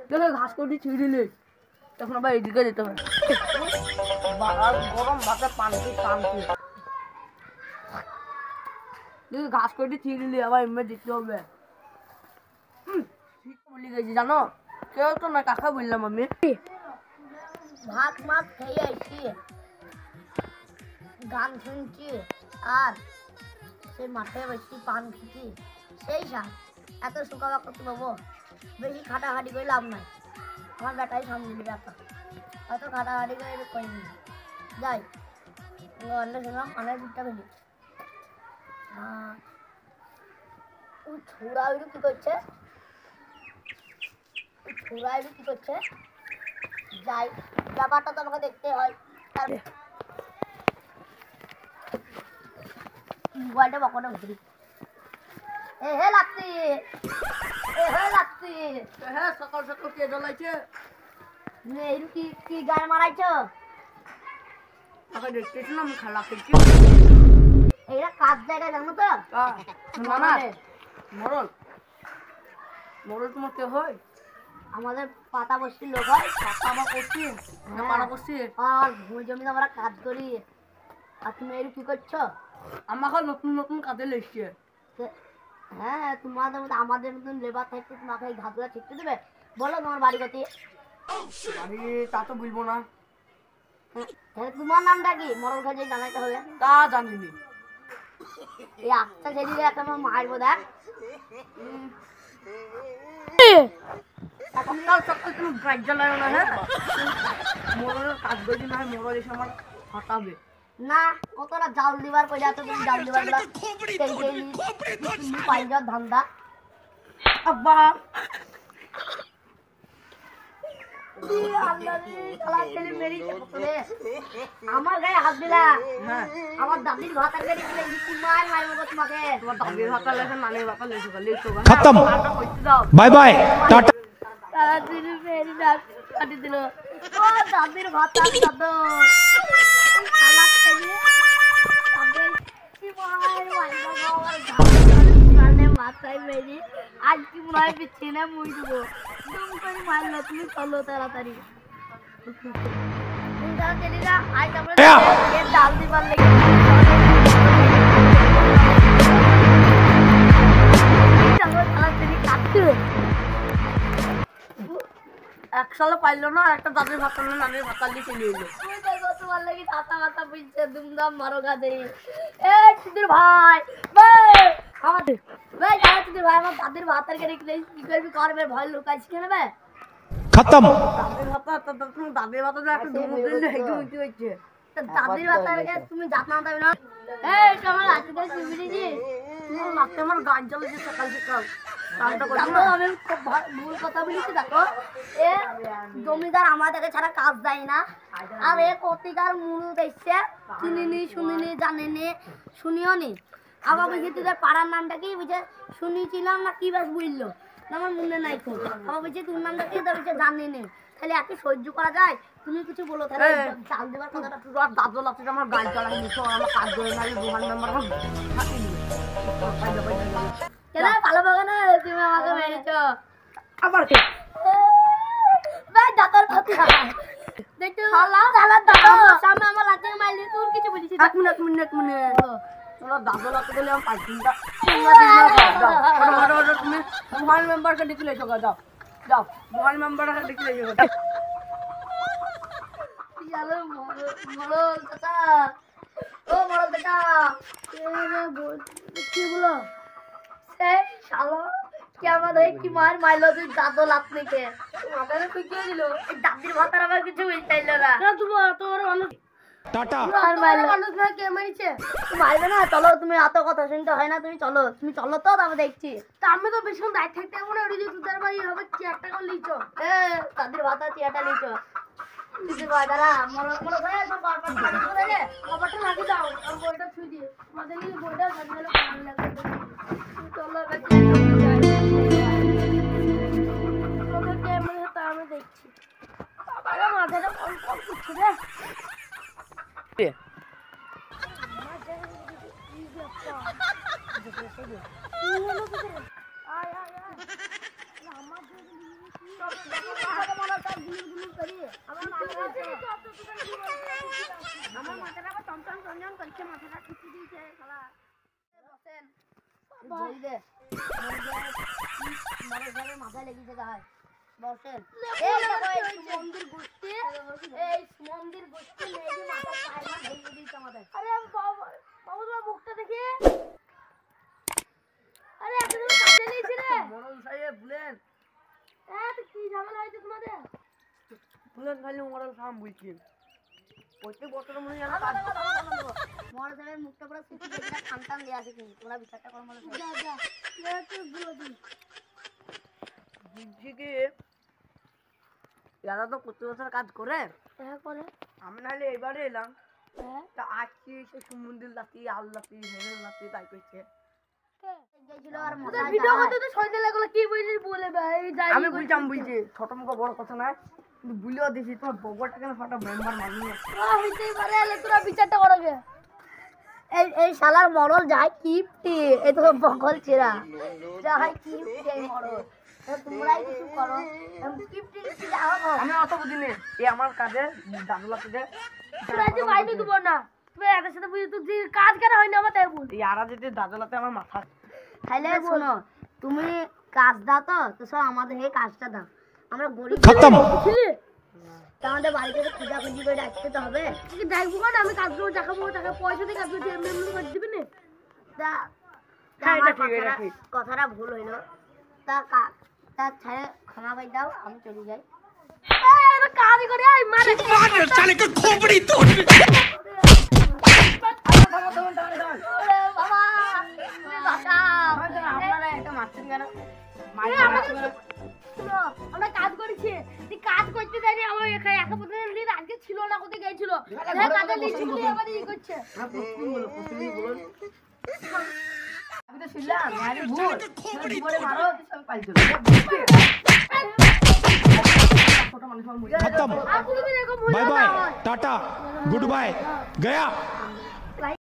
দেখো ঘাস করে ছিঁড়ে দিলে তখন আবার এদিকে যেতে হবে। গরম ভাতে পানটি টানছি। দেখি ঘাস করে ছিঁড়ে দিলে আবার এমনি যেতে হবে। ঠিক বলে গেছি জানো, কেউ তো না, কাকা বললাম আমি। ভাত মাছ খেয়ে আইছি, গান শুনছি আর সেই মাঠে বসে পান খেয়েছি, সেই সাথ এত শুকাবা করতে পাবো। বেশি খাটাখাটি করে লাভ নাই, আমার বেটাই সামনে দিবে এত খাটাখাটি করে করিনি। যাই গল্লে শুনলাম অনেক দিকটা ফেলি। ছোড়া ওইটু কি করছে, ছোড়া ওইটু কি করছে? যাই, ব্যাপারটা তো আমাকে দেখতে হয়। মোবাইলটা বকটা ঘুরি। এ হে লাগছি, এ হে লাগছি। হ্যাঁ, সকাল সকাল কে জ্বলাইছে? এইরু কি কি গায়ে মারাইছ? তাকে দেখতেছি না, আমি খেলা খেলছি। এইটা কাজ জায়গায় জানো তো? না মরল, মরল তোমার কে হয়? আমাদের পাতা বস্তির লোক হয়। পাতা আমার করছি না পাড়া করছি। আর ভূমি জমিতে আমরা কাজ করি, আর তুমি এইরু কি করছো? আমাকে নতুন নতুন কাজে লেগছে। হ্যাঁ, তোমাদের মতো আমাদের মতন লেবার থাকতে তোমাকে এই ঘাসগুলো ঠিকতে দেবে? বলো তোমার বাড়ি গতি। বাড়ি তা তো বলবো না। তাহলে তোমার নামটা কি? মরল খাজে জানাইতে হবে। তা জানিনি। এই আটটা সেদিকে একটা আমার মারবো দেখ। সকাল সকাল তুমি ব্রাইট জ্বালানো না। হ্যাঁ, মরলের কাজ করি না, মরল এসে আমার ফাটাবে না, কতটা জাল দিবার কইরা তো তুমি জাল দিবার গুলা পাই যাও ধান্দা। আব্বা আমার গায়ে হাত দিলা। হ্যাঁ, আমার দাদির ভাতার গাড়ি মার মারবো তোমাকে। তোমার দাদির ভাতা লেখে, নানির ভাতা লেখো। खत्म, बाय बाय टाटा। তাড়াতাড়ি মেরি ডাক কাটি দিল। ও দাদির ভাতা দাদু খালা খেয়ে তাদের কি মার মারবো আমার গালে মাথায় মেরি। আজ কি মনে হয় বিছিনে মুই দেবো। তুমি করে মারলো, তুমি চলো তাড়াতাড়ি। তুমি তাড়াতাড়ি না, আজ আমরা ডাল দিবার লেগে তাড়াতাড়ি কাটতে। এক সালে পাইলো না, একটা দাদির ভাতা না নানির ভাতা দিয়ে চলে এলো। তুই দেখো তোমার লাগি টাটা মাথা পিনছে দুমদাম মারো গাদে। এ সুধীর ভাই, আমাদের ভাই যারা সুধীর ভাই আমার দাদির ভাতার কে রেখে কি করবি করবে, ভয় লুকাইছি কেন বে? खत्म, দাদির ভাতা তোমার দাদির ভাতা যে একটা দুমুখ দিলে হেঁটে উঠতে হচ্ছে। দাদির ভাতার কে তুমি জানা দেবে না। এই তোমার আজকে সিবিডি জি তোমার লাগতে আমার গান চালাচ্ছে সকাল সকাল। জানো আমি খুব ভুল কথা বলেছি। দেখো এ জমিদার আমাদেরকে ছাড়া কাজ দেয় না, আর এ কতিকার মুরু দেখছে, চিনিনি শুনিনি জানেনি শুনিও নি। আবার বুঝি তোদের পাড়ার নামটা কি বুঝে শুনেছিলাম না কি বাস বুঝলো আমার মনে নাই খুব। আবার বুঝি তোর নামটা কি বুঝে জানিনি, খালি এত সহ্য করা যায়? তুমি কিছু বলো তাহলে চাল দেবার কথাটা। আর দাদু লাগছে আমার গান চালাই নিছো, আমার কাজ করে না, দোকান মেম্বার কেন ভালো বাগানে তুমি আমাকে মেরেছো আবার ভাই দাদার কথা দেখো শালা শালা দাদা সামনে আমার লাঠি মারলি, তুই কিছু বলিস? এক মিনিট তোমরা দাদু লাগতে গেলে আমার পাইছিনটা তুমি দোকান মেম্বারকে ডেকে লেছো। যাও যাও, দোকান মেম্বারকে ডেকে লেছো। চলো মরল দাদা, ও মরল দাদা কি বলো? সেই শালা কি আমাদের কি মার মারলো তুই দাদু লাতনিকে মাথাটা খুঁজে দিল। এই দাদির ভাতার আবার কিছু বুঝতেইল না। তুমি এত বড় মানুষ टाटा, আর মারলো মানুষ না কে মারিছে? তুমি মারবে না, চলো তুমি এত কথা শুনতে হয় না, তুমি চলো তো তারপর দেখছি। তা আমি তো বেশি দায়িত্ব থাকতে মনে ওই যে দুধের বাড়ি হবে চেয়ারটা করে লিচো। দাদির ভাতা চেয়ারটা লিচো দিদি ভাই দাঁড়া মরো ভাই সব বারবার পানি করে রে কপারটা লাগি দাও আর বইটা ছুঁই দিয়ে আমাদের এই বইটা সাজিয়ে পানি লাগবে। চলো আমি দেখছি বাবা মাথাটা কল করছে রে। আমার মাথাটা আবার চমচম চমচম করছে, মাথাটা ঠুকি দিয়েছে শালা। বসেন ধরি দে মরে ঘরে মাথায় লেগে যেতে হয়। বসেন এই দেখো এই মন্দির গোষ্ঠী, এই মন্দির গোষ্ঠী মেয়েকে মাথা পায় না ভেঙে দিয়েছে আমাদের। আরে বাবা বাবা তোমার মুখটা দেখি। আরে এখন তুমি কাজে নিয়েছি রে মরণ সাহেব ভুলেন তো কি ঝামেলা হয়েছে তোমাদের? ভুলেন খালি মরণ সাহেব বলছি প্রত্যেক বছর মনে জানা মরে সাহেবের মুখটা পুরো শুকিয়ে গেছে, টান টান দিয়ে আছে কিন্তু তোমরা বিচারটা করো মনে যা যা তুই বলে দিন। বুঝছি কি দাদা তো প্রত্যেক বছর কাজ করে, হ্যাঁ করে আমি নাহলে এবারে এলাম হ্যাঁ তা আসছি সে সুমন্দির লাতি আল লাতি হেমের লাতি তাই করছে। গেছিল আর মাথা ভিডিও করতে তো সইতে লাগলো কি বুঝিস বলে ভাই যাই আমি বুঝলাম বুঝছি ছোট মুখ বড় কথা না, কিন্তু বুঝলেও দেখি তোমার বগরটা কেন ফাটা মেম্বার মারনি হইতেই পারে এলে তোরা বিচারটা করো গে। এই এই শালার মরল যায় কিপটি, এই তো বগল ছেড়া যায় কিপটি এই মরল। তোমরাই কিছু করো কিপটি কিছু যাও আমি অত বুঝিনি এই আমার কাজে দাদু লাতিতে তোরা যে বাইরে দিব না তুমি এদের সাথে বুঝি তুই যে কাজ কেন হয় না আমার তাই বল। এই আরা যেতে দাদু লাতে আমার মাথা তাইলে শোনো তুমি কাজ দাও তো সব আমাদের এই কাজটা দাও, আমরা গরিব खत्म বুঝলি তা আমাদের বাড়িতে তো খোঁজাখুঁজি করে ডাকতে তো হবে। ডাকবো কেন আমি কাজ করবো টাকা পাবো, টাকা পয়সা দিয়ে কাজ করছি এমনি এমনি করে দিবি না। তা হ্যাঁ, আমার এটা ঠিক, এটা কথাটা ঠিক। কথাটা ভুল হইলো, তা তা ছেড়ে ক্ষমা করে দাও আমি চলে যাই। কাজ করে আই মারে साले का खोपड़ी तोड़ ওরে বাবা তুমি বাঁচাও। আপনারা একটা মারছেন কেন শোনো, আমরা কাজ করেছি তুই কাজ করতে জানি আমার একা একা প্রতিদিন দিন আজকে ছিল না কোথায় গেছিল কাজে লিখছি বলে আবার ই করছে। আমি তো শুনলাম আরে ভুল দুপুরে মারো সব পাইছো ছোট মানুষ खत्म আর তুমি এরকম ভুল बाय না बाय হয়। टाटा गुड बाय गया